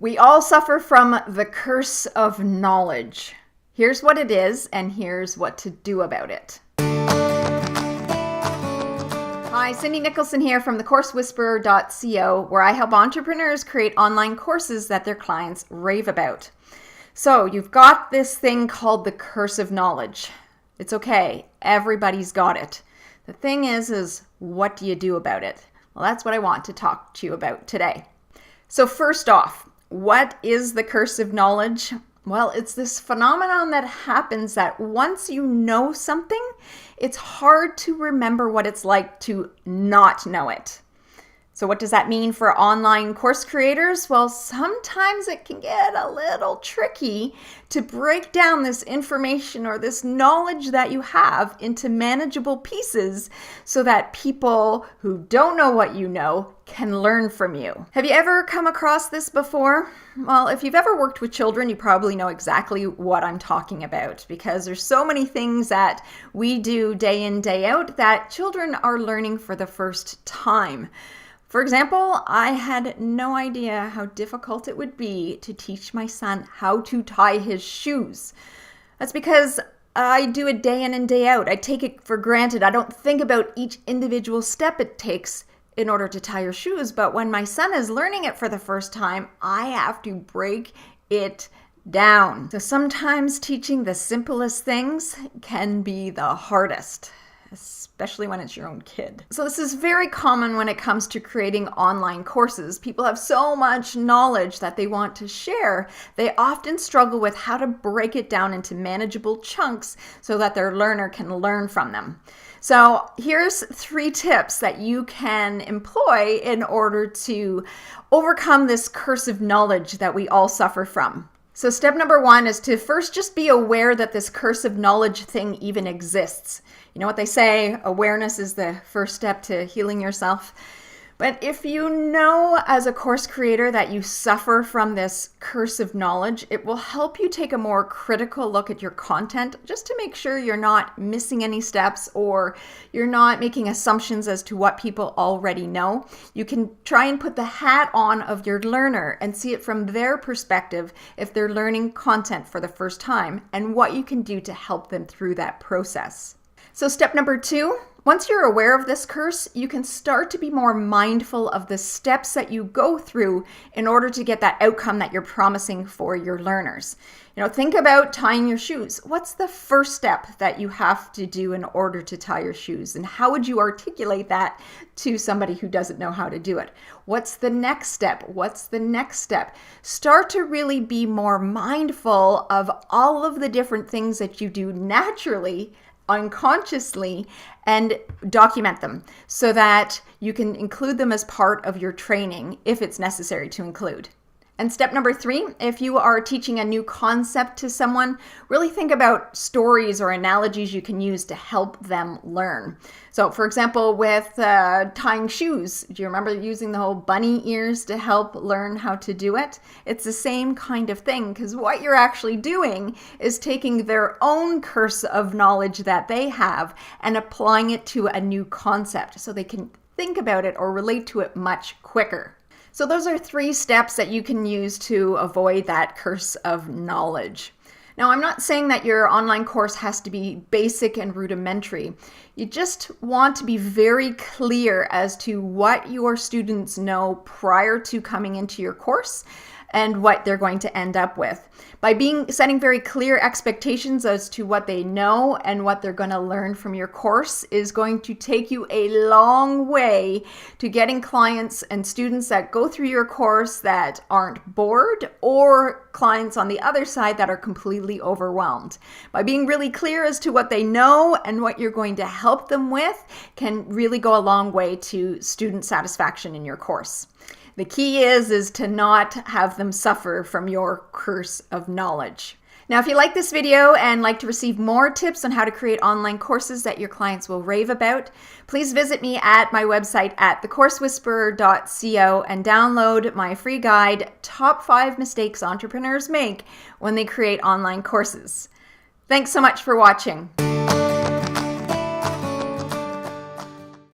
We all suffer from the curse of knowledge. Here's what it is, and here's what to do about it. Hi, Cindy Nicholson here from thecoursewhisperer.co, where I help entrepreneurs create online courses that their clients rave about. So you've got this thing called the curse of knowledge. It's okay. Everybody's got it. The thing is what do you do about it? Well, that's what I want to talk to you about today. So first off, what is the curse of knowledge? Well, it's this phenomenon that happens that once you know something, it's hard to remember what it's like to not know it. So what does that mean for online course creators? Well, sometimes it can get a little tricky to break down this information or this knowledge that you have into manageable pieces so that people who don't know what you know can learn from you. Have you ever come across this before? Well, if you've ever worked with children, you probably know exactly what I'm talking about, because there's so many things that we do day in, day out that children are learning for the first time. For example, I had no idea how difficult it would be to teach my son how to tie his shoes. That's because I do it day in and day out. I take it for granted. I don't think about each individual step it takes in order to tie your shoes. But when my son is learning it for the first time, I have to break it down. So sometimes teaching the simplest things can be the hardest, especially when it's your own kid. So this is very common when it comes to creating online courses. People have so much knowledge that they want to share. They often struggle with how to break it down into manageable chunks so that their learner can learn from them. So here's 3 tips that you can employ in order to overcome this curse of knowledge that we all suffer from. So step number 1 is to first just be aware that this curse of knowledge thing even exists. You know what they say, awareness is the first step to healing yourself. But if you know as a course creator that you suffer from this curse of knowledge, it will help you take a more critical look at your content just to make sure you're not missing any steps or you're not making assumptions as to what people already know. You can try and put the hat on of your learner and see it from their perspective if they're learning content for the first time and what you can do to help them through that process. So step number 2, once you're aware of this curse, you can start to be more mindful of the steps that you go through in order to get that outcome that you're promising for your learners. You know, think about tying your shoes. What's the first step that you have to do in order to tie your shoes? And how would you articulate that to somebody who doesn't know how to do it? What's the next step? What's the next step? Start to really be more mindful of all of the different things that you do naturally, unconsciously, and document them so that you can include them as part of your training if it's necessary to include. And step number 3, if you are teaching a new concept to someone, really think about stories or analogies you can use to help them learn. So for example, with tying shoes, do you remember using the whole bunny ears to help learn how to do it? It's the same kind of thing, because what you're actually doing is taking their own curse of knowledge that they have and applying it to a new concept so they can think about it or relate to it much quicker. So those are 3 steps that you can use to avoid that curse of knowledge. Now, I'm not saying that your online course has to be basic and rudimentary. You just want to be very clear as to what your students know prior to coming into your course and what they're going to end up with. By setting very clear expectations as to what they know and what they're going to learn from your course is going to take you a long way to getting clients and students that go through your course that aren't bored, or clients on the other side that are completely overwhelmed. By being really clear as to what they know and what you're going to help them with can really go a long way to student satisfaction in your course. The key is to not have them suffer from your curse of knowledge. Now, if you like this video and like to receive more tips on how to create online courses that your clients will rave about, please visit me at my website at thecoursewhisperer.co and download my free guide, Top 5 Mistakes Entrepreneurs Make When They Create Online Courses. Thanks so much for watching.